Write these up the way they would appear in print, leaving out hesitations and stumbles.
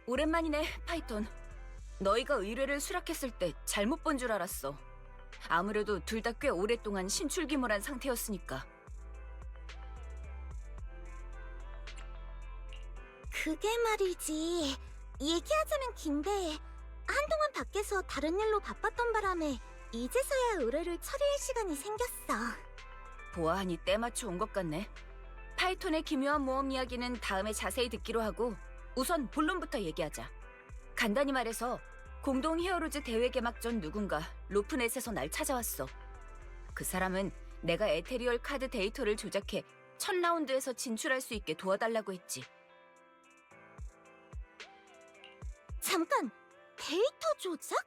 오랜만이네, 파이톤. 너희가 의뢰를 수락했을 때 잘못 본 줄 알았어. 아무래도 둘 다 꽤 오랫동안 신출귀몰한 상태였으니까. 그게 말이지. 얘기하자면 긴데 한동안 밖에서 다른 일로 바빴던 바람에 이제서야 의뢰를 처리할 시간이 생겼어. 보아하니 때맞춰 온 것 같네. 파이톤의 기묘한 모험 이야기는 다음에 자세히 듣기로 하고 우선 본론부터 얘기하자. 간단히 말해서 공동 히어로즈 대회 개막 전 누군가 로프넷에서 날 찾아왔어. 그 사람은 내가 에테리얼 카드 데이터를 조작해 첫 라운드에서 진출할 수 있게 도와달라고 했지. 잠깐! 데이터 조작?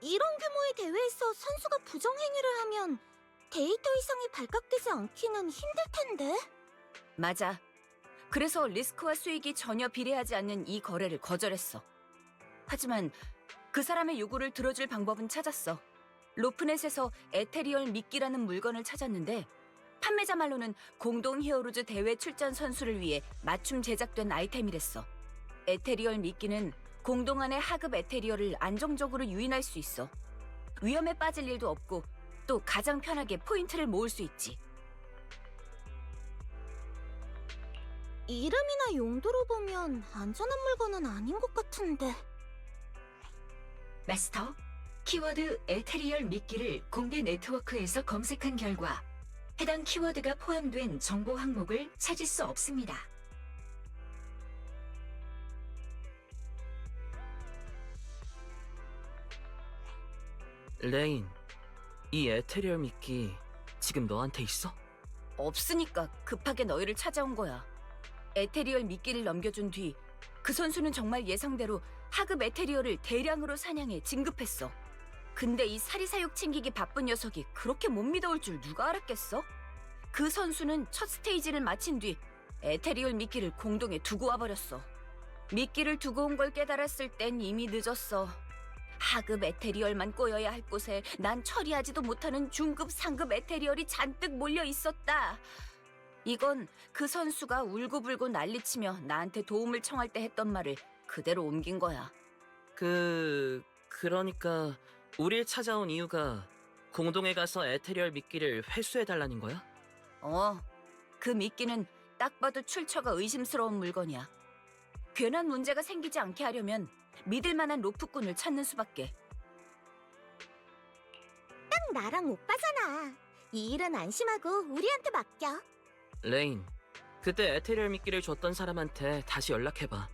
이런 규모의 대회에서 선수가 부정행위를 하면 데이터 이상이 발각되지 않기는 힘들 텐데? 맞아. 그래서 리스크와 수익이 전혀 비례하지 않는 이 거래를 거절했어. 하지만 그 사람의 요구를 들어줄 방법은 찾았어. 로프넷에서 에테리얼 미끼라는 물건을 찾았는데 판매자 말로는 공동 히어로즈 대회 출전 선수를 위해 맞춤 제작된 아이템이랬어. 에테리얼 미끼는 공동 안의 하급 에테리얼을 안정적으로 유인할 수 있어. 위험에 빠질 일도 없고 또 가장 편하게 포인트를 모을 수 있지. 이름이나 용도로 보면 안전한 물건은 아닌 것 같은데. 마스터, 키워드 에테리얼 미끼를 공개 네트워크에서 검색한 결과 해당 키워드가 포함된 정보 항목을 찾을 수 없습니다. 레인, 이 에테리얼 미끼 지금 너한테 있어? 없으니까 급하게 너희를 찾아온 거야. 에테리얼 미끼를 넘겨준 뒤 그 선수는 정말 예상대로 하급 에테리얼을 대량으로 사냥해 진급했어. 근데 이 사리사욕 챙기기 바쁜 녀석이 그렇게 못 믿어올 줄 누가 알았겠어? 그 선수는 첫 스테이지를 마친 뒤 에테리얼 미끼를 공동에 두고 와버렸어. 미끼를 두고 온 걸 깨달았을 땐 이미 늦었어. 하급 에테리얼만 꼬여야 할 곳에 난 처리하지도 못하는 중급, 상급 에테리얼이 잔뜩 몰려 있었다. 이건 그 선수가 울고불고 난리치며 나한테 도움을 청할 때 했던 말을 그대로 옮긴 거야. 그러니까 우릴 찾아온 이유가 공동에 가서 에테리얼 미끼를 회수해달라는 거야? 그 미끼는 딱 봐도 출처가 의심스러운 물건이야. 괜한 문제가 생기지 않게 하려면 믿을 만한 로프꾼을 찾는 수밖에. 딱 나랑 오빠잖아. 이 일은 안심하고 우리한테 맡겨. 레인, 그때 에테리얼 미끼를 줬던 사람한테 다시 연락해봐.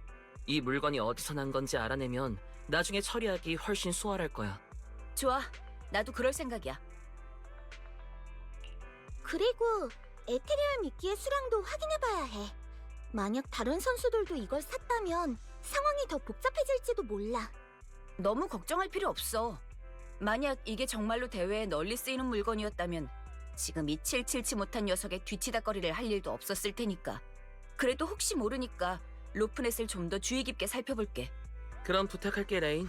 이 물건이 어디서 난 건지 알아내면 나중에 처리하기 훨씬 수월할 거야. 좋아, 나도 그럴 생각이야. 그리고 에테리얼 미끼의 수량도 확인해봐야 해. 만약 다른 선수들도 이걸 샀다면 상황이 더 복잡해질지도 몰라. 너무 걱정할 필요 없어. 만약 이게 정말로 대회에 널리 쓰이는 물건이었다면 지금 이 칠칠치 못한 녀석의 뒤치다거리를 할 일도 없었을 테니까. 그래도 혹시 모르니까 로프넷을 좀 더 주의 깊게 살펴볼게. 그럼 부탁할게, 레인.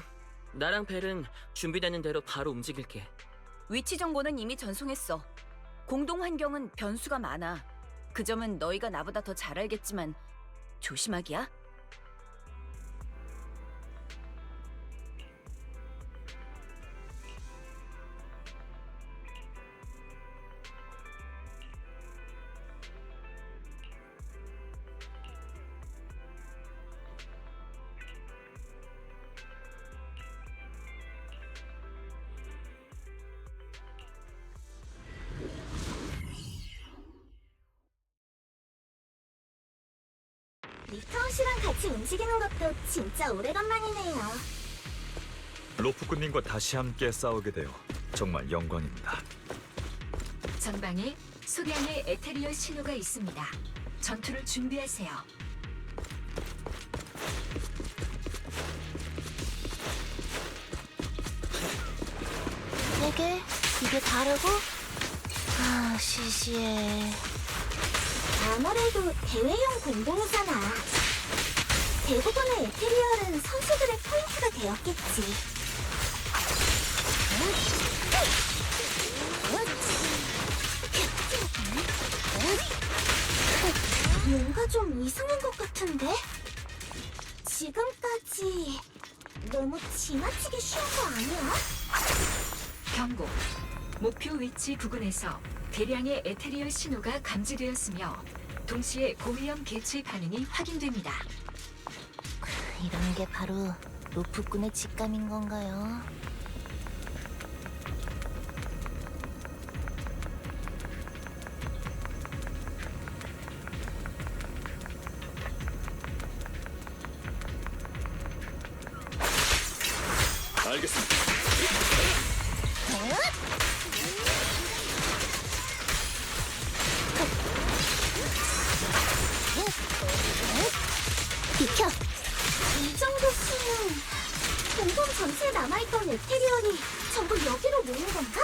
나랑 벨은 준비되는 대로 바로 움직일게. 위치 정보는 이미 전송했어. 공동 환경은 변수가 많아. 그 점은 너희가 나보다 더 잘 알겠지만 조심하기야. 리타운 씨랑 같이 움직이는 것도 진짜 오래간만이네요. 로프꾼님과 다시 함께 싸우게 되어 정말 영광입니다. 전방에 소량의 에테리얼 신호가 있습니다. 전투를 준비하세요. 이게 다르고? 시시해. 아무래도 대회용 공동이잖아. 대부분의 에테리얼은 선수들의 포인트가 되었겠지. 뭔가 좀 이상한 것 같은데? 지금까지 혹시 너무 지나치게 쉬운 거 아니야? 경고. 목표 위치 부근에서 대량의 에테리얼 신호가 감지되었으며 동시에 고위험 개체 반응이 확인됩니다. 이런 게 바로 로프꾼의 직감인 건가요? 알겠습니다. 비켜! 이 정도 수는 공동 전체에 남아있던 에테리얼이 전부 여기로 모인 건가?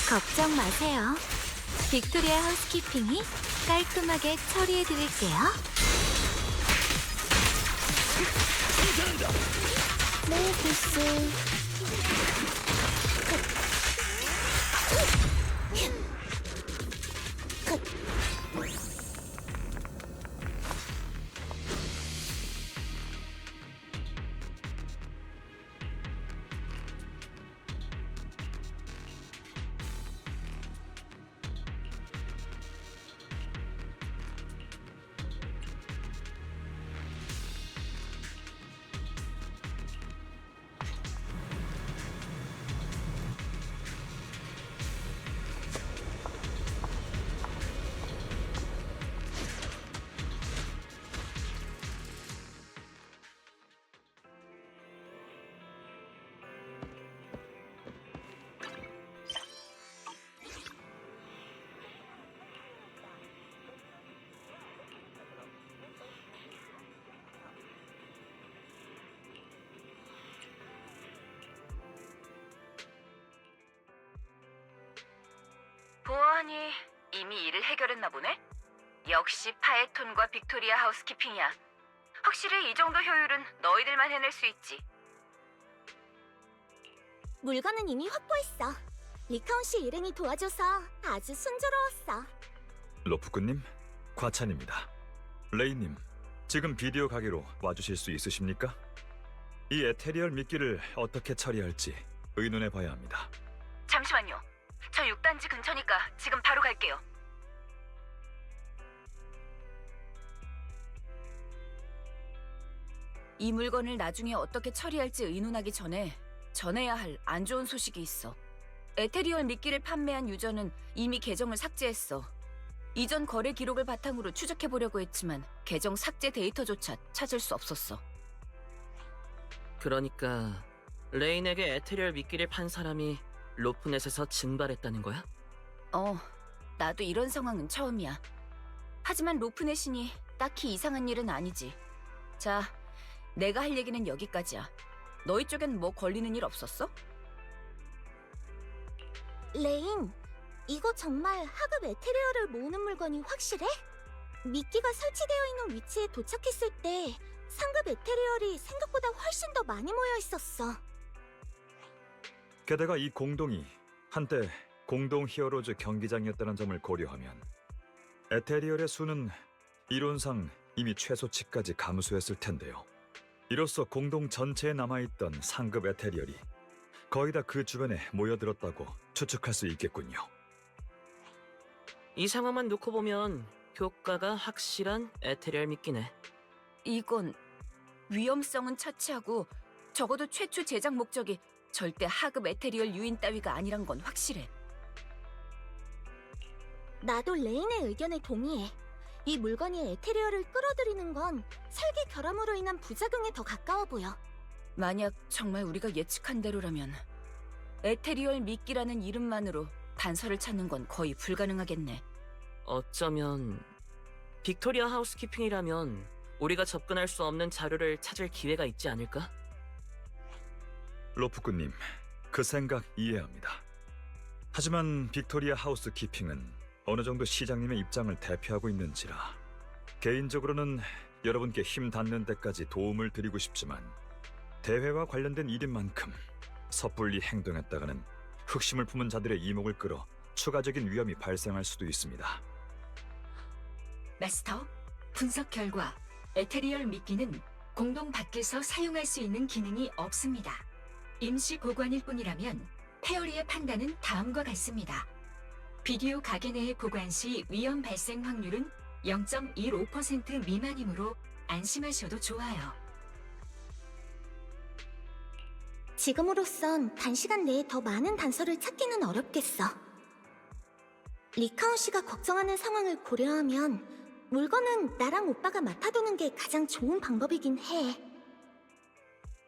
걱정 마세요. 빅토리아 하우스키핑이 깔끔하게 처리해드릴게요. 네, 보스. 보아하니 이미 일을 해결했나 보네? 역시 파에톤과 빅토리아 하우스키핑이야. 확실히 이 정도 효율은 너희들만 해낼 수 있지. 물건은 이미 확보했어. 리카온 씨 일행이 도와줘서 아주 순조로웠어. 로프꾼님, 과찬입니다. 레이님, 지금 비디오 가게로 와주실 수 있으십니까? 이 에테리얼 미끼를 어떻게 처리할지 의논해 봐야 합니다. 잠시만요. 저 6단지 근처니까 지금 바로 갈게요. 이 물건을 나중에 어떻게 처리할지 의논하기 전에 전해야 할 안 좋은 소식이 있어. 에테리얼 미끼를 판매한 유저는 이미 계정을 삭제했어. 이전 거래 기록을 바탕으로 추적해보려고 했지만 계정 삭제 데이터조차 찾을 수 없었어. 그러니까 레인에게 에테리얼 미끼를 판 사람이 로프넷에서 증발했다는 거야? 나도 이런 상황은 처음이야. 하지만 로프넷이니 딱히 이상한 일은 아니지. 자, 내가 할 얘기는 여기까지야. 너희 쪽엔 뭐 걸리는 일 없었어? 레인, 이거 정말 하급 에테리얼을 모으는 물건이 확실해? 미끼가 설치되어 있는 위치에 도착했을 때 상급 에테리얼이 생각보다 훨씬 더 많이 모여 있었어. 게다가 이 공동이 한때 공동 히어로즈 경기장이었다는 점을 고려하면 에테리얼의 수는 이론상 이미 최소치까지 감소했을 텐데요. 이로써 공동 전체에 남아있던 상급 에테리얼이 거의 다 그 주변에 모여들었다고 추측할 수 있겠군요. 이 상황만 놓고 보면 효과가 확실한 에테리얼 미끼네. 이건 위험성은 차치하고 적어도 최초 제작 목적이 절대 하급 에테리얼 유인 따위가 아니란 건 확실해. 나도 레인의 의견에 동의해. 이 물건이 에테리얼을 끌어들이는 건 설계 결함으로 인한 부작용에 더 가까워 보여. 만약 정말 우리가 예측한 대로라면 에테리얼 미끼라는 이름만으로 단서를 찾는 건 거의 불가능하겠네. 어쩌면 빅토리아 하우스키핑이라면 우리가 접근할 수 없는 자료를 찾을 기회가 있지 않을까? 로프꾼님, 그 생각 이해합니다. 하지만 빅토리아 하우스 키핑은 어느 정도 시장님의 입장을 대표하고 있는지라 개인적으로는 여러분께 힘 닿는 데까지 도움을 드리고 싶지만 대회와 관련된 일인 만큼 섣불리 행동했다가는 흑심을 품은 자들의 이목을 끌어 추가적인 위험이 발생할 수도 있습니다. 마스터, 분석 결과 에테리얼 미끼는 공동 밖에서 사용할 수 있는 기능이 없습니다. 임시 보관일 뿐이라면 페어리의 판단은 다음과 같습니다. 비디오 가게 내에 보관 시 위험 발생 확률은 0.15% 미만이므로 안심하셔도 좋아요. 지금으로선 단시간 내에 더 많은 단서를 찾기는 어렵겠어. 리카온 씨가 걱정하는 상황을 고려하면 물건은 나랑 오빠가 맡아두는 게 가장 좋은 방법이긴 해.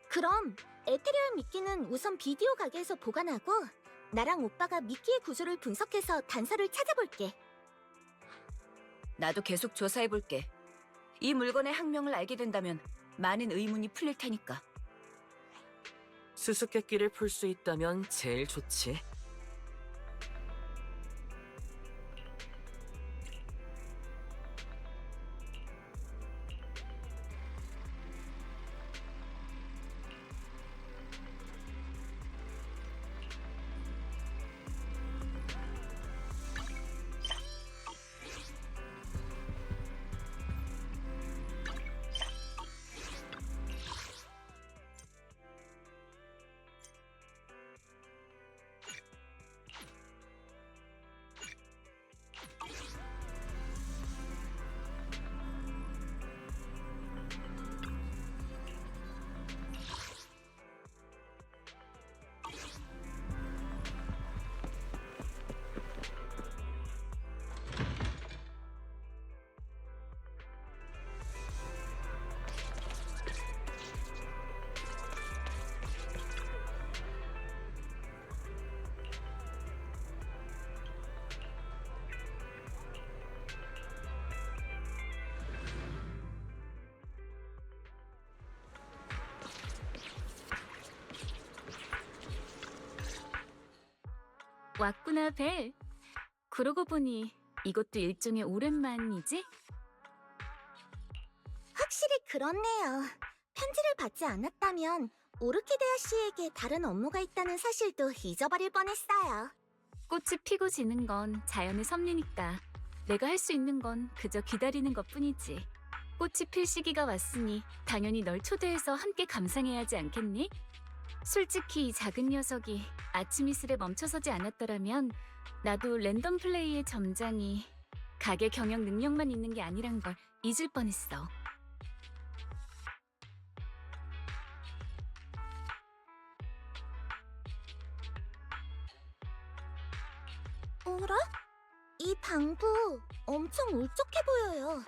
그럼 에테리얼 미끼는 우선 비디오 가게에서 보관하고 나랑 오빠가 미끼의 구조를 분석해서 단서를 찾아볼게. 나도 계속 조사해볼게. 이 물건의 학명을 알게 된다면 많은 의문이 풀릴 테니까. 수수께끼를 풀 수 있다면 제일 좋지. 왔구나, 벨. 그러고 보니 이것도 일종의 오랜만이지? 확실히 그렇네요. 편지를 받지 않았다면 오르키데아 씨에게 다른 업무가 있다는 사실도 잊어버릴 뻔했어요. 꽃이 피고 지는 건 자연의 섭리니까 내가 할 수 있는 건 그저 기다리는 것뿐이지. 꽃이 필 시기가 왔으니 당연히 널 초대해서 함께 감상해야 하지 않겠니? 솔직히 이 작은 녀석이 아침 이슬에 멈춰서지 않았더라면 나도 랜덤 플레이의 점장이 가게 경영 능력만 있는 게 아니란 걸 잊을 뻔했어. 어라? 이 방부 엄청 울적해 보여요.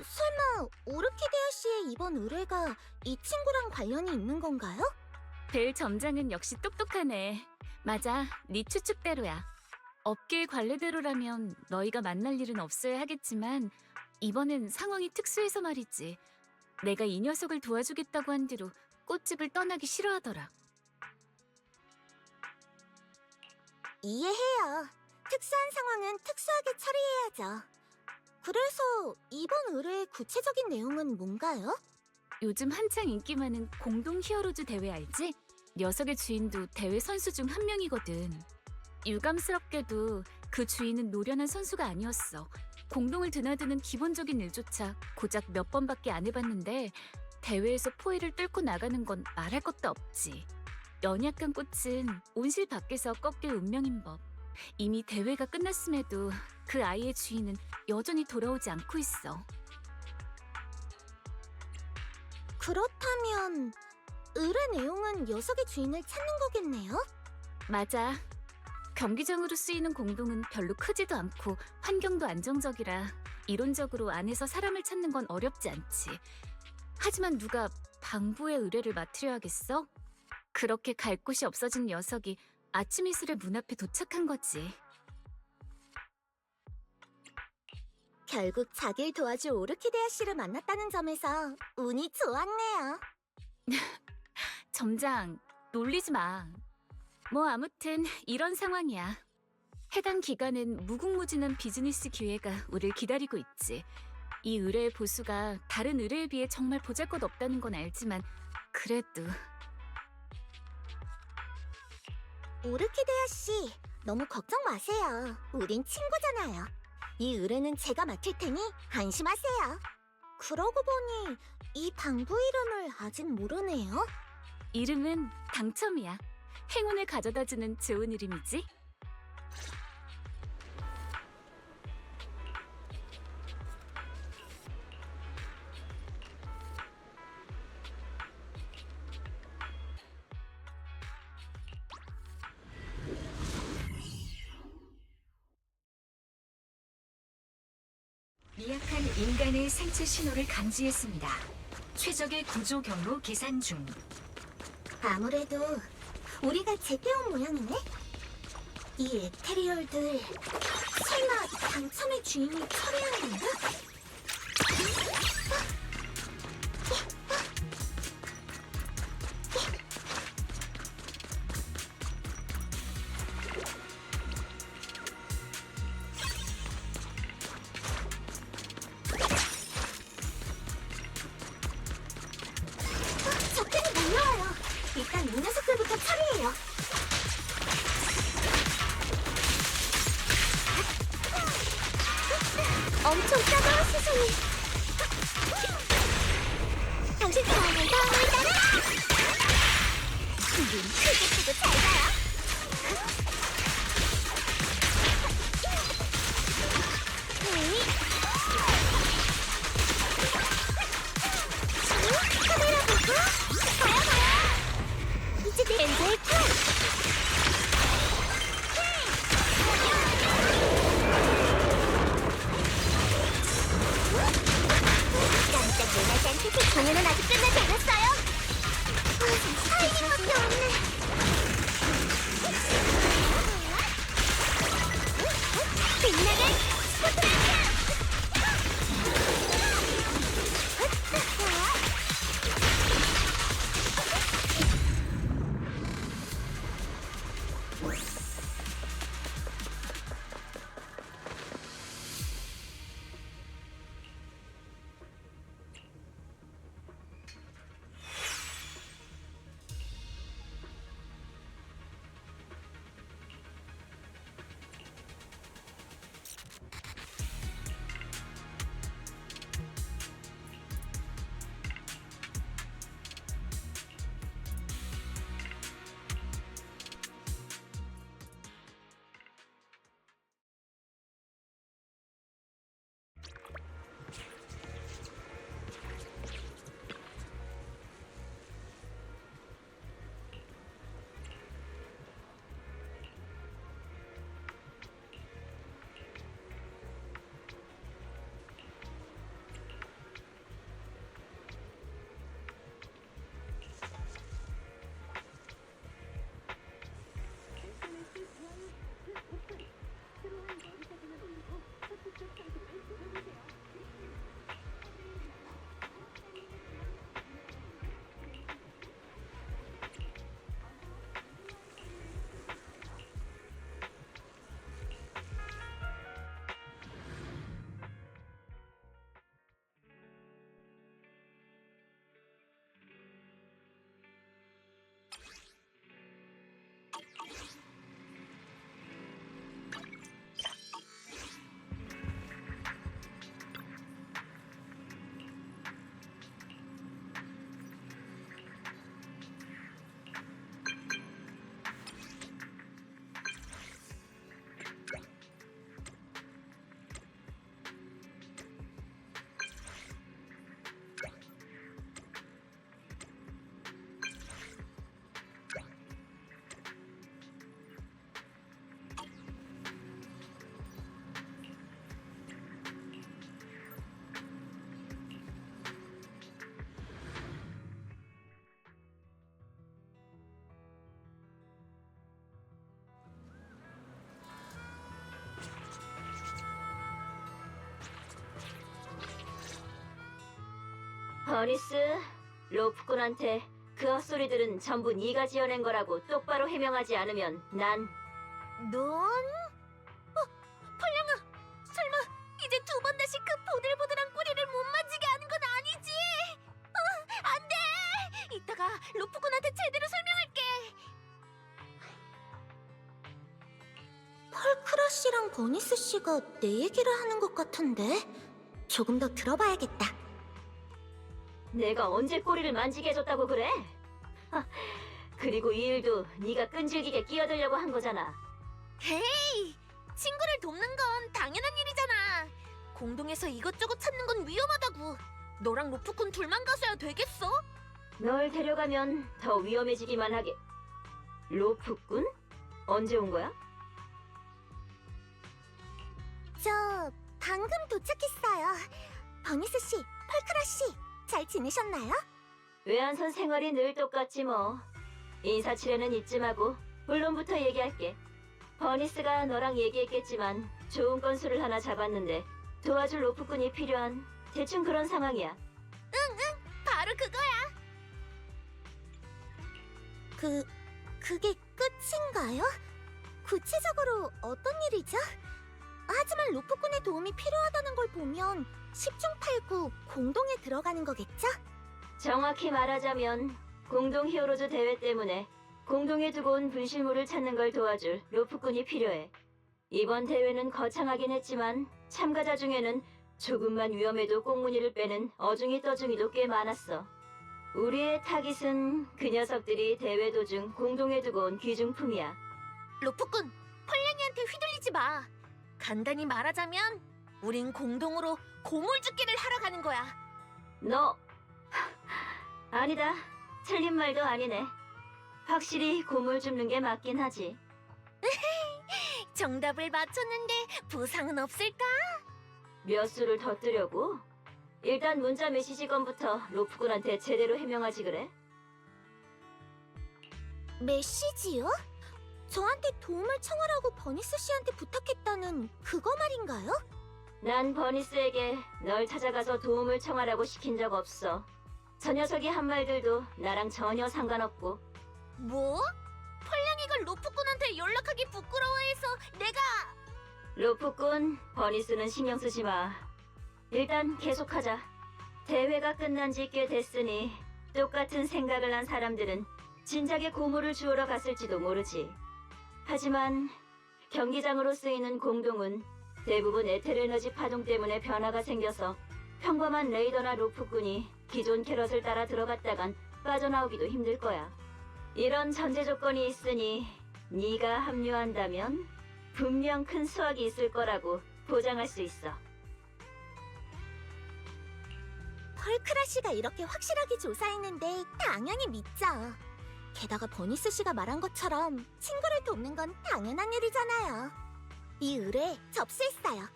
설마 오르키데아 씨의 이번 의뢰가 이 친구랑 관련이 있는 건가요? 벨 점장은 역시 똑똑하네. 맞아, 네 추측대로야. 업계의 관례대로라면 너희가 만날 일은 없어야 하겠지만 이번엔 상황이 특수해서 말이지. 내가 이 녀석을 도와주겠다고 한 뒤로 꽃집을 떠나기 싫어하더라. 이해해요. 특수한 상황은 특수하게 처리해야죠. 그래서 이번 의뢰의 구체적인 내용은 뭔가요? 요즘 한창 인기 많은 공동 히어로즈 대회 알지? 녀석의 주인도 대회 선수 중 한 명이거든. 유감스럽게도 그 주인은 노련한 선수가 아니었어. 공동을 드나드는 기본적인 일조차 고작 몇 번밖에 안 해봤는데 대회에서 포위를 뚫고 나가는 건 말할 것도 없지. 연약한 꽃은 온실 밖에서 꺾일 운명인 법. 이미 대회가 끝났음에도 그 아이의 주인은 여전히 돌아오지 않고 있어. 그렇다면 의뢰 내용은 녀석의 주인을 찾는 거겠네요? 맞아. 경기장으로 쓰이는 공동은 별로 크지도 않고 환경도 안정적이라 이론적으로 안에서 사람을 찾는 건 어렵지 않지. 하지만 누가 방부의 의뢰를 맡으려 하겠어? 그렇게 갈 곳이 없어진 녀석이 아침 이슬의 문 앞에 도착한 거지. 결국 자기를 도와줄 오르키데아 씨를 만났다는 점에서 운이 좋았네요. 점장, 놀리지 마. 뭐 아무튼 이런 상황이야. 해당 기관은 무궁무진한 비즈니스 기회가 우릴 기다리고 있지. 이 의뢰의 보수가 다른 의뢰에 비해 정말 보잘것없다는 건 알지만 그래도... 오르키데아 씨, 너무 걱정 마세요. 우린 친구잖아요. 이 의뢰는 제가 맡을 테니 안심하세요. 그러고 보니 이 방부 이름을 아직 모르네요. 이름은 당첨이야. 행운을 가져다주는 좋은 이름이지. 미약한 인간의 생체 신호를 감지했습니다. 최적의 구조 경로 계산 중. 아무래도 우리가 제때온 모양이네. 이 에테리얼들 설마 당첨의 주인이 처리한 건가? 적들이 몰려와요. 일단 이 녀석들부터 처리해요. 엄청 따가운 수준이. 당신 다음을 따라. 눈 크게 뜨고 잘 가요. 카메라 보고 가요. 이제 내 엔젤 턴. 깜짝 놀라지 않게 공연은 아직 끝나지 않았어요. 타이밍밖에 없네. 빛나는 스포트라이트! 버니스, 로프꾼한테 그 헛소리들은 전부 네가 지어낸 거라고 똑바로 해명하지 않으면 난 넌? 펄량아, 설마 이제 두 번 다시 그 보들보들한 꼬리를 못 만지게 하는 건 아니지? 안 돼! 이따가 로프군한테 제대로 설명할게. 펄크라 씨랑 버니스 씨가 내 얘기를 하는 것 같은데? 조금 더 들어봐야겠다. 내가 언제 꼬리를 만지게 해줬다고 그래? 하, 그리고 이 일도 네가 끈질기게 끼어들려고 한 거잖아. 헤이, 친구를 돕는 건 당연한 일이잖아. 공동에서 이것저것 찾는 건 위험하다고. 너랑 로프꾼 둘만 가서야 되겠어? 널 데려가면 더 위험해지기만 하게. 로프꾼? 언제 온 거야? 저 방금 도착했어요. 버니스 씨, 펄크라 씨, 잘 지내셨나요? 외환선 생활이 늘 똑같지 뭐. 인사치레는 잊지 마고 본론부터 얘기할게. 버니스가 너랑 얘기했겠지만 좋은 건수를 하나 잡았는데 도와줄 로프꾼이 필요한 대충 그런 상황이야. 바로 그거야. 그게 끝인가요? 구체적으로 어떤 일이죠? 하지만 로프꾼의 도움이 필요하다는 걸 보면 10중 8구 공동에 들어가는 거겠죠? 정확히 말하자면 공동 히어로즈 대회 때문에 공동에 두고 온 분실물을 찾는 걸 도와줄 로프꾼이 필요해. 이번 대회는 거창하긴 했지만 참가자 중에는 조금만 위험해도 꽁무니를 빼는 어중이 떠중이도 꽤 많았어. 우리의 타깃은 그 녀석들이 대회 도중 공동에 두고 온 귀중품이야. 로프꾼, 펄랭이한테 휘둘리지 마. 간단히 말하자면 우린 공동으로 고물주기를 하러 가는 거야. 너 아니다. 틀린 말도 아니네. 확실히 고물 줍는 게 맞긴 하지. 정답을 맞췄는데 보상은 없을까? 몇 수를 더 뜨려고? 일단 문자 메시지 건부터 로프꾼한테 제대로 해명하지 그래? 메시지요? 저한테 도움을 청하라고 버니스 씨한테 부탁했다는 그거 말인가요? 난 버니스에게 널 찾아가서 도움을 청하라고 시킨 적 없어. 저 녀석이 한 말들도 나랑 전혀 상관없고. 뭐? 펄랭이가 로프꾼한테 연락하기 부끄러워해서 내가... 로프꾼, 버니스는 신경 쓰지 마. 일단 계속하자. 대회가 끝난 지 꽤 됐으니 똑같은 생각을 한 사람들은 진작에 고물을 주우러 갔을지도 모르지. 하지만 경기장으로 쓰이는 공동은 대부분 에테르 에너지 파동 때문에 변화가 생겨서 평범한 레이더나 로프꾼이 기존 캐럿을 따라 들어갔다간 빠져나오기도 힘들 거야. 이런 전제 조건이 있으니 네가 합류한다면 분명 큰 수확이 있을 거라고 보장할 수 있어. 펄크라 씨가 이렇게 확실하게 조사했는데 당연히 믿죠. 게다가 버니스 씨가 말한 것처럼 친구를 돕는 건 당연한 일이잖아요. 이 의뢰 접수했어요.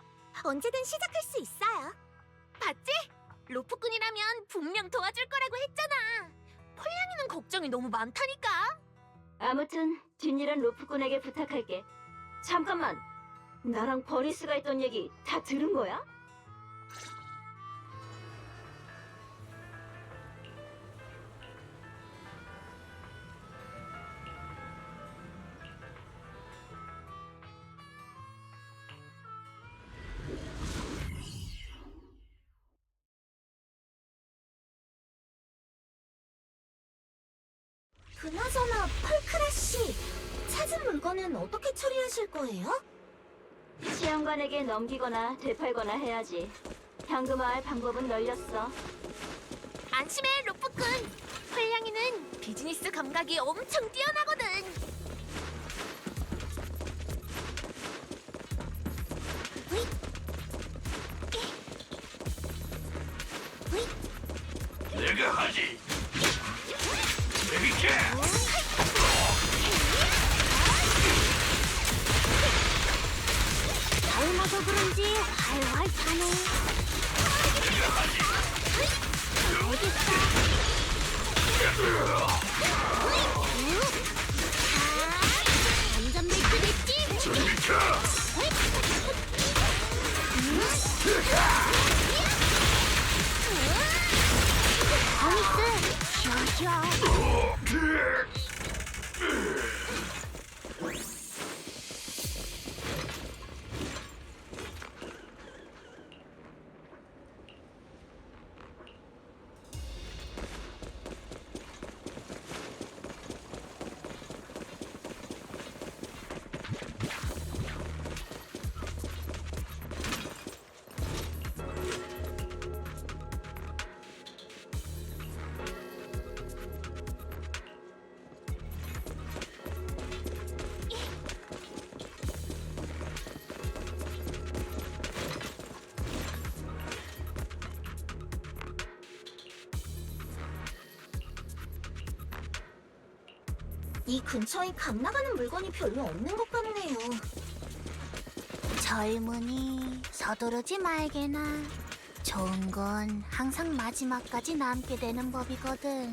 언제든 시작할 수 있어요. 봤지? 로프꾼이라면 분명 도와줄 거라고 했잖아. 펄냥이는 걱정이 너무 많다니까. 아무튼 뒷일은 로프꾼에게 부탁할게. 잠깐만, 나랑 버니스가 했던 얘기 다 들은 거야? 그나저나 펄크라 씨, 찾은 물건은 어떻게 처리하실 거예요? 시험관에게 넘기거나 되팔거나 해야지. 현금화할 방법은 널렸어. 안심해, 로프꾼. 펄냥이는 비즈니스 감각이 엄청 뛰어나거든. 으잇. 으잇. 내가 하지. 내비켜. 닮아서 그런지 활활 타네. 내가 하지. 완전 매끈했지? 내비켜. 버니스, 쉬어. 이 근처에 감 나가는 물건이 별로 없는 것 같네요. 젊은이 서두르지 말게나. 좋은 건 항상 마지막까지 남게 되는 법이거든.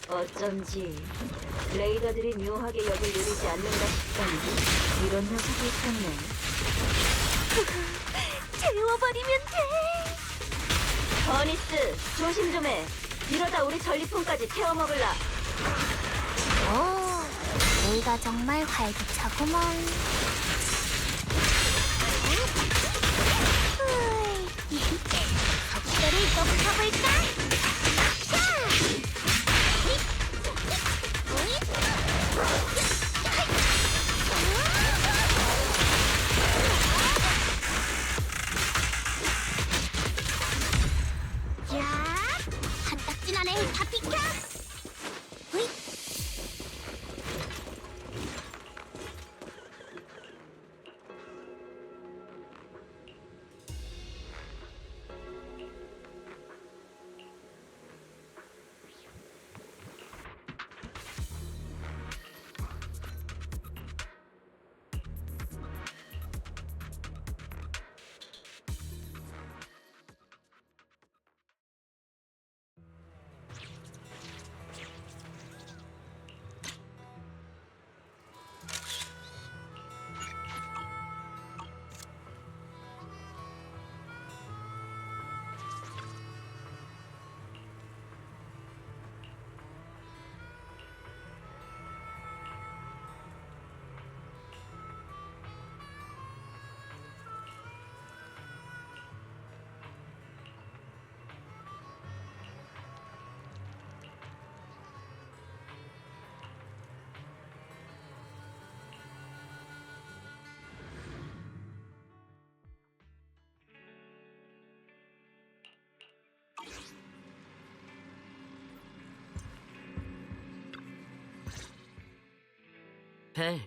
어쩐지 레이더들이 묘하게 여길 누리지 않는다 싶더니 이런 녀석이 있었네. 재워버리면 돼. 버니스, 조심 좀 해. 이러다 우리 전리품까지 태워먹을라. 오, 내가 정말 활기차구먼. 속도를 좀 타볼까? 야, 한딱지 안에 다 비켜! 으이. 벨,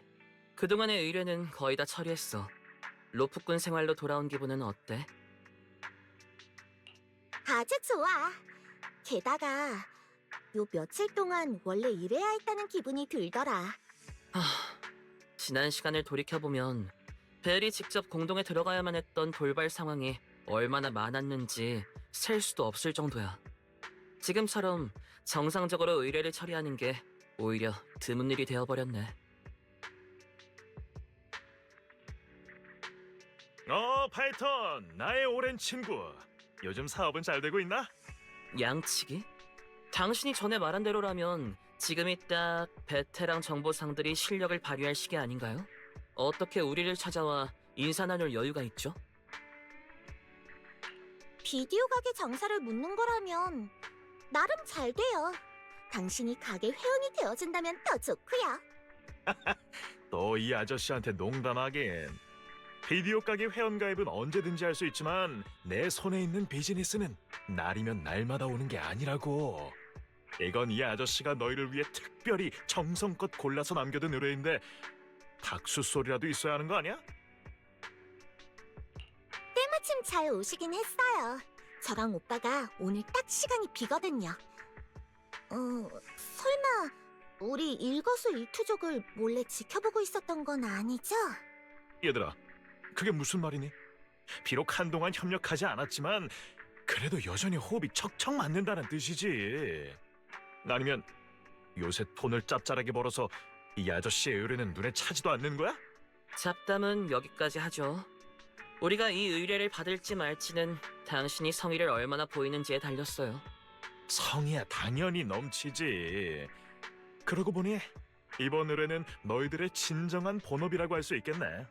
그동안의 의뢰는 거의 다 처리했어. 로프꾼 생활로 돌아온 기분은 어때? 아주 좋아. 게다가 요 며칠 동안 원래 일해야 했다는 기분이 들더라. 지난 시간을 돌이켜보면 벨이 직접 공동에 들어가야만 했던 돌발 상황이 얼마나 많았는지 셀 수도 없을 정도야. 지금처럼 정상적으로 의뢰를 처리하는 게 오히려 드문 일이 되어버렸네. 파이턴, 나의 오랜 친구. 요즘 사업은 잘 되고 있나? 양치기? 당신이 전에 말한 대로라면 지금이 딱 베테랑 정보상들이 실력을 발휘할 시기 아닌가요? 어떻게 우리를 찾아와 인사 나눌 여유가 있죠? 비디오 가게 장사를 묻는 거라면 나름 잘 돼요. 당신이 가게 회원이 되어준다면 더 좋고요. 또 이 아저씨한테 농담하긴. 비디오 가게 회원가입은 언제든지 할 수 있지만 내 손에 있는 비즈니스는 날이면 날마다 오는 게 아니라고. 이건 이 아저씨가 너희를 위해 특별히 정성껏 골라서 남겨둔 의뢰인데 박수 소리라도 있어야 하는 거 아니야? 때마침 잘 오시긴 했어요. 저랑 오빠가 오늘 딱 시간이 비거든요. 설마 우리 일거수일투족을 몰래 지켜보고 있었던 건 아니죠? 얘들아, 그게 무슨 말이니? 비록 한동안 협력하지 않았지만 그래도 여전히 호흡이 척척 맞는다는 뜻이지. 아니면 요새 돈을 짭짤하게 벌어서 이 아저씨의 의뢰는 눈에 차지도 않는 거야? 잡담은 여기까지 하죠. 우리가 이 의뢰를 받을지 말지는 당신이 성의를 얼마나 보이는지에 달렸어요. 성의야 당연히 넘치지. 그러고 보니 이번 의뢰는 너희들의 진정한 본업이라고 할 수 있겠네.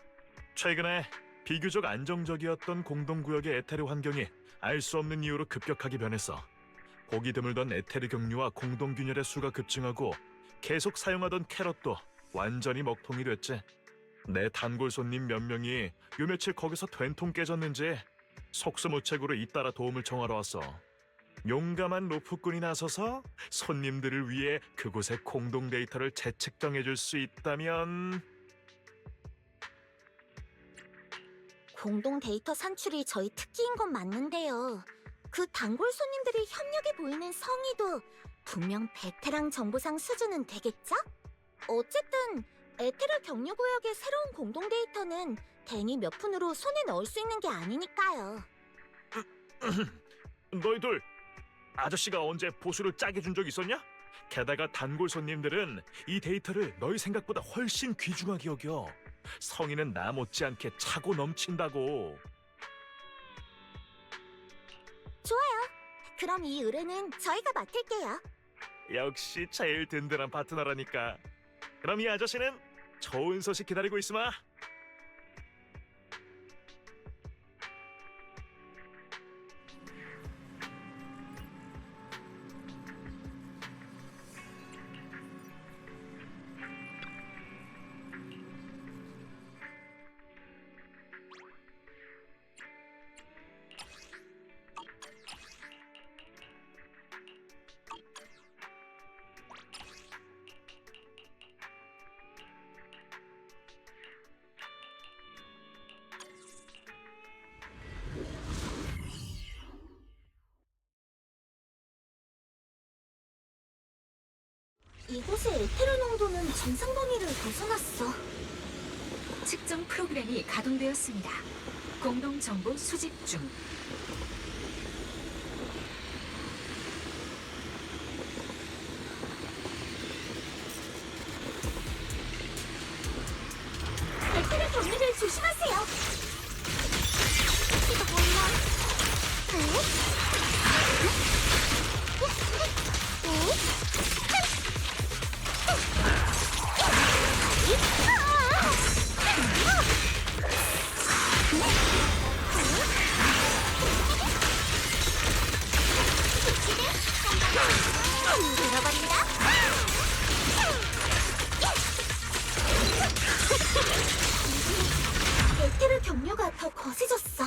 최근에 비교적 안정적이었던 공동구역의 에테르 환경이 알 수 없는 이유로 급격하게 변했어. 보기 드물던 에테르 경류와 공동균열의 수가 급증하고 계속 사용하던 캐럿도 완전히 먹통이 됐지. 내 단골 손님 몇 명이 요 며칠 거기서 된통 깨졌는지 속수무책으로 잇따라 도움을 청하러 왔어. 용감한 로프꾼이 나서서 손님들을 위해 그곳의 공동 데이터를 재측정해줄 수 있다면... 공동 데이터 산출이 저희 특기인 건 맞는데요. 그 단골 손님들이 협력해 보이는 성의도 분명 베테랑 정보상 수준은 되겠죠? 어쨌든 에테르 경유구역의 새로운 공동 데이터는 데니 몇 푼으로 손에 넣을 수 있는 게 아니니까요. 너희들 아저씨가 언제 보수를 짜게 준 적 있었냐? 게다가 단골 손님들은 이 데이터를 너희 생각보다 훨씬 귀중하게 여겨. 성의는 나 못지않게 차고 넘친다고. 그럼 이 의뢰는 저희가 맡을게요. 역시 제일 든든한 파트너라니까. 그럼 이 아저씨는 좋은 소식 기다리고 있으마. 이곳의 에테르 농도는 정상 범위를 벗어났어. 측정 프로그램이 가동되었습니다. 공동 정보 수집 중. 에테르 경유를 조심하세요. 이거 몰라. 들어버린다. 에테르 경류가 더 거세졌어.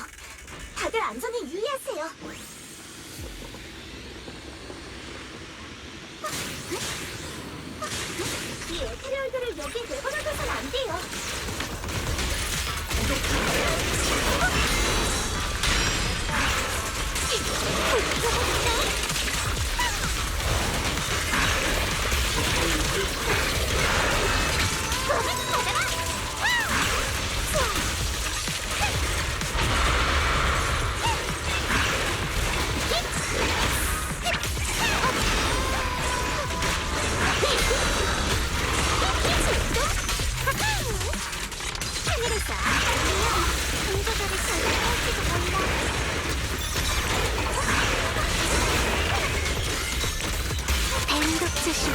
다들 안전에 유의하세요. 이 에테리얼들을 여기에 내버려둬선 안 돼요. 하늘에서 아까면 공조절이 잘할지도 몰라. 뱀독 조심.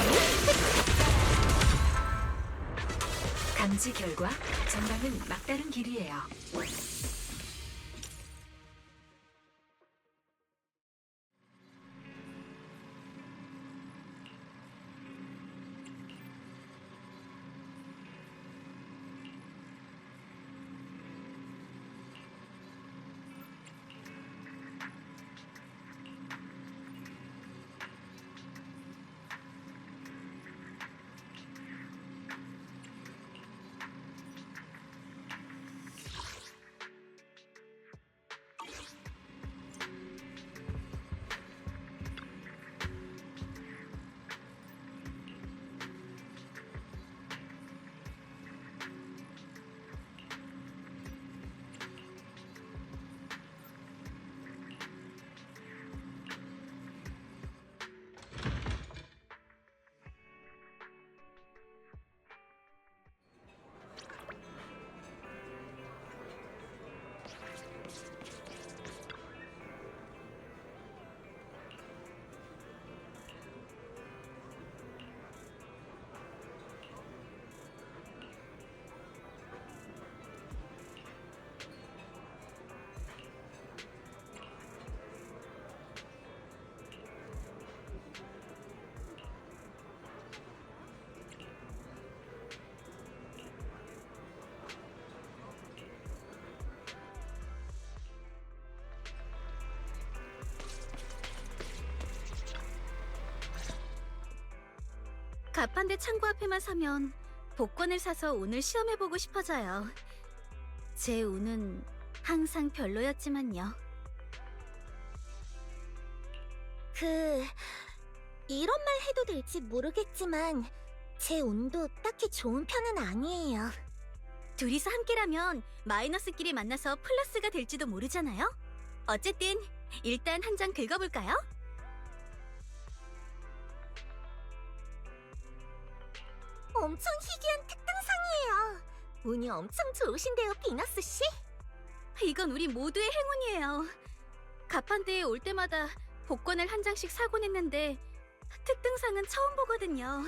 감지 결과 전방은 막다른 길이에요. 가판대 창고 앞에만 서면 복권을 사서 운을 시험해보고 싶어져요. 제 운은 항상 별로였지만요. 이런 말 해도 될지 모르겠지만 제 운도 딱히 좋은 편은 아니에요. 둘이서 함께라면 마이너스끼리 만나서 플러스가 될지도 모르잖아요? 어쨌든 일단 한 장 긁어볼까요? 엄청 희귀한 특등상이에요. 운이 엄청 좋으신데요, 비너스 씨? 이건 우리 모두의 행운이에요. 가판대에 올 때마다 복권을 한 장씩 사곤 했는데 특등상은 처음 보거든요.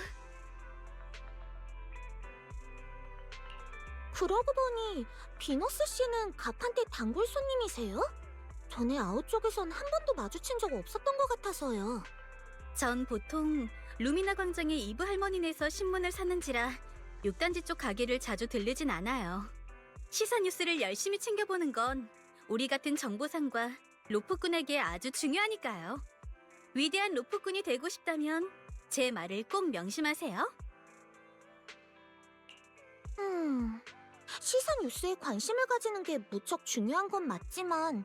그러고 보니 비너스 씨는 가판대 단골 손님이세요? 전에 아웃 쪽에선 한 번도 마주친 적 없었던 것 같아서요. 전 보통 루미나 광장의 이브 할머니네에서 신문을 사는지라 6단지 쪽 가게를 자주 들르진 않아요. 시사 뉴스를 열심히 챙겨보는 건 우리 같은 정보상과 로프꾼에게 아주 중요하니까요. 위대한 로프꾼이 되고 싶다면 제 말을 꼭 명심하세요. 시사 뉴스에 관심을 가지는 게 무척 중요한 건 맞지만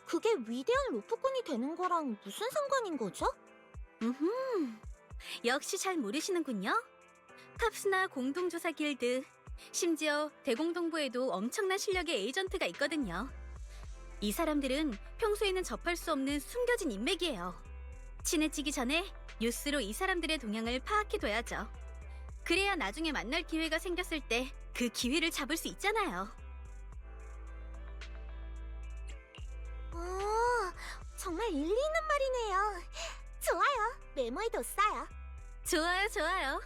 그게 위대한 로프꾼이 되는 거랑 무슨 상관인 거죠? 역시 잘 모르시는군요. 탑스나 공동조사 길드, 심지어 대공동부에도 엄청난 실력의 에이전트가 있거든요. 이 사람들은 평소에는 접할 수 없는 숨겨진 인맥이에요. 친해지기 전에 뉴스로 이 사람들의 동향을 파악해둬야죠. 그래야 나중에 만날 기회가 생겼을 때 그 기회를 잡을 수 있잖아요. 정말 일리 있는 말이네요. 좋아요. 메모해뒀어요. 좋아요.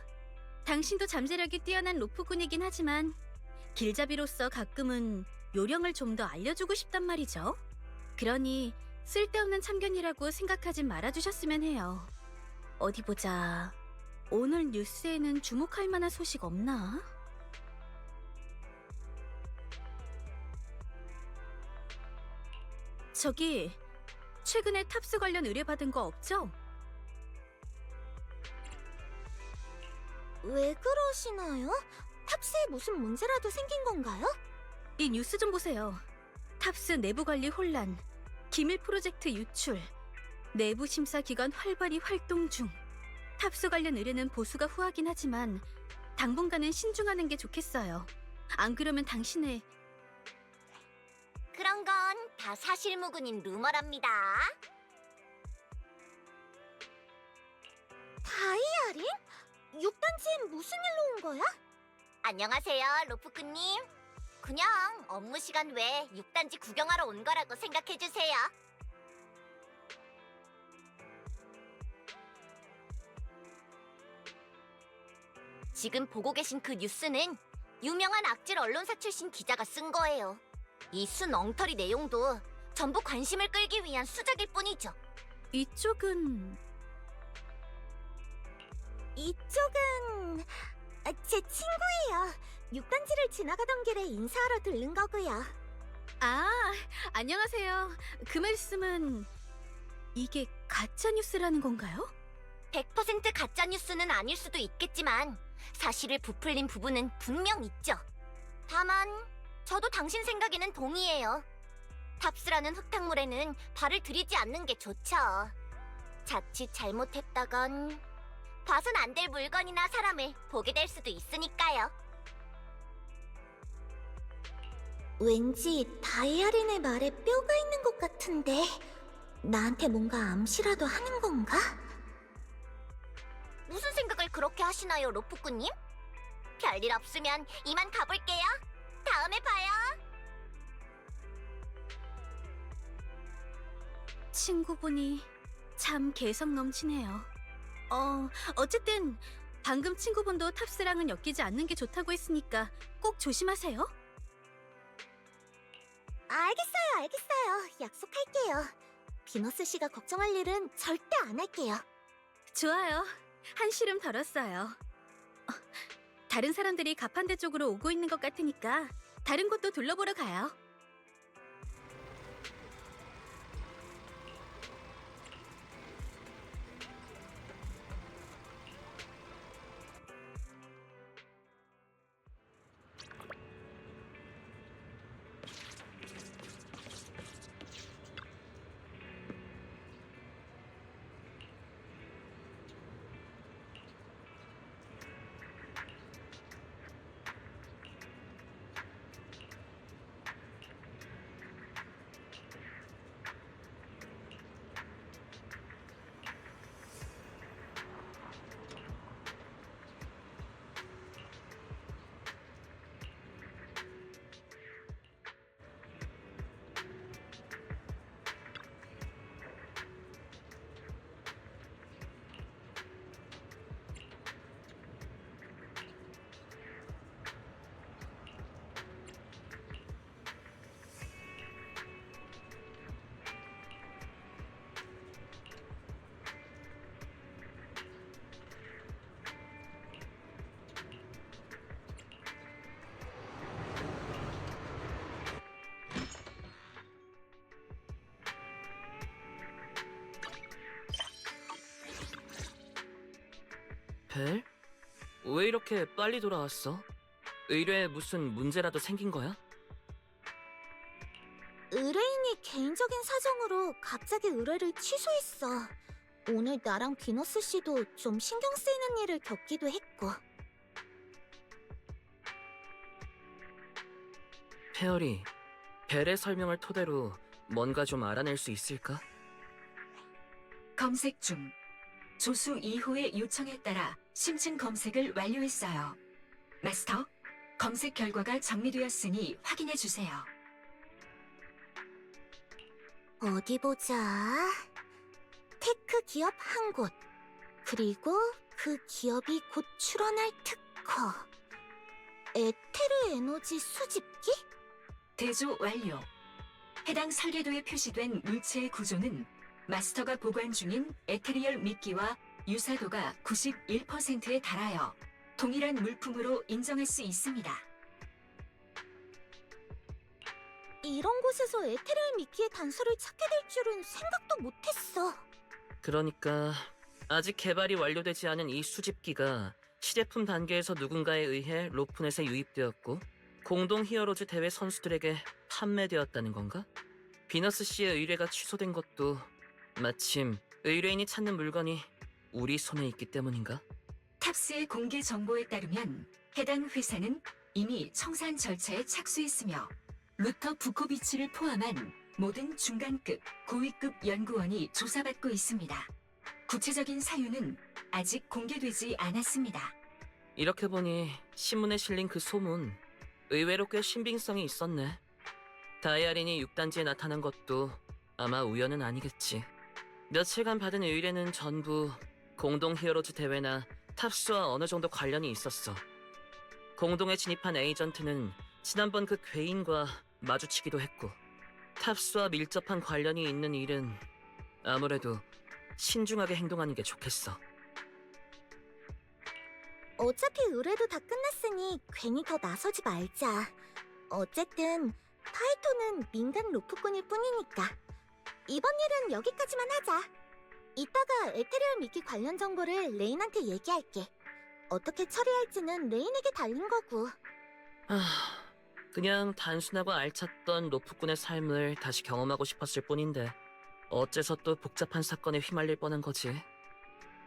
당신도 잠재력이 뛰어난 로프꾼이긴 하지만 길잡이로서 가끔은 요령을 좀 더 알려주고 싶단 말이죠. 그러니 쓸데없는 참견이라고 생각하진 말아주셨으면 해요. 어디 보자. 오늘 뉴스에는 주목할 만한 소식 없나? 저기, 최근에 탑스 관련 의뢰받은 거 없죠? 왜 그러시나요? 탑스에 무슨 문제라도 생긴 건가요? 이 뉴스 좀 보세요. 탑스 내부 관리 혼란, 기밀 프로젝트 유출, 내부 심사 기관 활발히 활동 중. 탑스 관련 의뢰는 보수가 후하긴 하지만 당분간은 신중하는 게 좋겠어요. 안 그러면 당신의... 그런 건 다 사실무근인 루머랍니다. 다이아린? 6단지엔 무슨 일로 온 거야? 안녕하세요, 로프크님. 그냥 업무 시간 외에 6단지 구경하러 온 거라고 생각해주세요. 지금 보고 계신 그 뉴스는 유명한 악질 언론사 출신 기자가 쓴 거예요. 이 순 엉터리 내용도 전부 관심을 끌기 위한 수작일 뿐이죠. 이쪽은 제 친구예요. 6단지를 지나가던 길에 인사하러 들른 거고요. 아, 안녕하세요. 그 말씀은 이게 가짜 뉴스라는 건가요? 100% 가짜 뉴스는 아닐 수도 있겠지만 사실을 부풀린 부분은 분명 있죠. 다만 저도 당신 생각에는 동의해요. 탑스라는 흙탕물에는 발을 들이지 않는 게 좋죠. 자칫 잘못했다간 봐선 안 될 물건이나 사람을 보게 될 수도 있으니까요. 왠지 다이아린의 말에 뼈가 있는 것 같은데 나한테 뭔가 암시라도 하는 건가? 무슨 생각을 그렇게 하시나요, 로프꾸님? 별일 없으면 이만 가볼게요. 다음에 봐요. 친구분이 참 개성 넘치네요. 어쨌든 방금 친구분도 탑스랑은 엮이지 않는 게 좋다고 했으니까 꼭 조심하세요. 알겠어요. 약속할게요. 비너스 씨가 걱정할 일은 절대 안 할게요. 좋아요. 한시름 덜었어요. 다른 사람들이 가판대 쪽으로 오고 있는 것 같으니까 다른 곳도 둘러보러 가요. 벨? 왜 이렇게 빨리 돌아왔어? 의뢰에 무슨 문제라도 생긴 거야? 의뢰인이 개인적인 사정으로 갑자기 의뢰를 취소했어. 오늘 나랑 비너스 씨도 좀 신경 쓰이는 일을 겪기도 했고. 페어리, 벨의 설명을 토대로 뭔가 좀 알아낼 수 있을까? 검색 중. 조수 2호의 요청에 따라 심층 검색을 완료했어요. 마스터, 검색 결과가 정리되었으니 확인해 주세요. 어디 보자. 테크 기업 한 곳. 그리고 그 기업이 곧 출원할 특허. 에테르 에너지 수집기? 대조 완료. 해당 설계도에 표시된 물체의 구조는 마스터가 보관 중인 에테리얼 미끼와 유사도가 91%에 달하여 동일한 물품으로 인정할 수 있습니다. 이런 곳에서 에테르 미끼의 단서를 찾게 될 줄은 생각도 못했어. 그러니까 아직 개발이 완료되지 않은 이 수집기가 시제품 단계에서 누군가에 의해 로프넷에 유입되었고 공동 히어로즈 대회 선수들에게 판매되었다는 건가? 비너스 씨의 의뢰가 취소된 것도 마침 의뢰인이 찾는 물건이 우리 손에 있기 때문인가? 탑스의 공개 정보에 따르면 해당 회사는 이미 청산 절차에 착수했으며 루터 부코비치를 포함한 모든 중간급, 고위급 연구원이 조사받고 있습니다. 구체적인 사유는 아직 공개되지 않았습니다. 이렇게 보니 신문에 실린 그 소문 의외로 꽤 신빙성이 있었네. 다이아린이 6단지에 나타난 것도 아마 우연은 아니겠지. 며칠간 받은 의뢰는 전부 공동 히어로즈 대회나 탑스와 어느 정도 관련이 있었어. 공동에 진입한 에이전트는 지난번 그 괴인과 마주치기도 했고 탑스와 밀접한 관련이 있는 일은 아무래도 신중하게 행동하는 게 좋겠어. 어차피 의뢰도 다 끝났으니 괜히 더 나서지 말자. 어쨌든 타이토는 민간 로프꾼일 뿐이니까. 이번 일은 여기까지만 하자. 이따가 에테리얼 미끼 관련 정보를 레인한테 얘기할게. 어떻게 처리할지는 레인에게 달린 거고. 그냥 단순하고 알찼던 로프꾼의 삶을 다시 경험하고 싶었을 뿐인데 어째서 또 복잡한 사건에 휘말릴 뻔한 거지.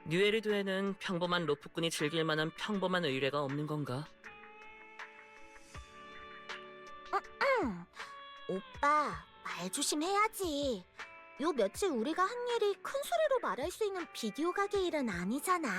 뉴에리드에는 평범한 로프꾼이 즐길 만한 평범한 의뢰가 없는 건가? 오빠, 말 조심해야지. 요 며칠 우리가 한 일이 큰 소리로 말할 수 있는 비디오 가게 일은 아니잖아.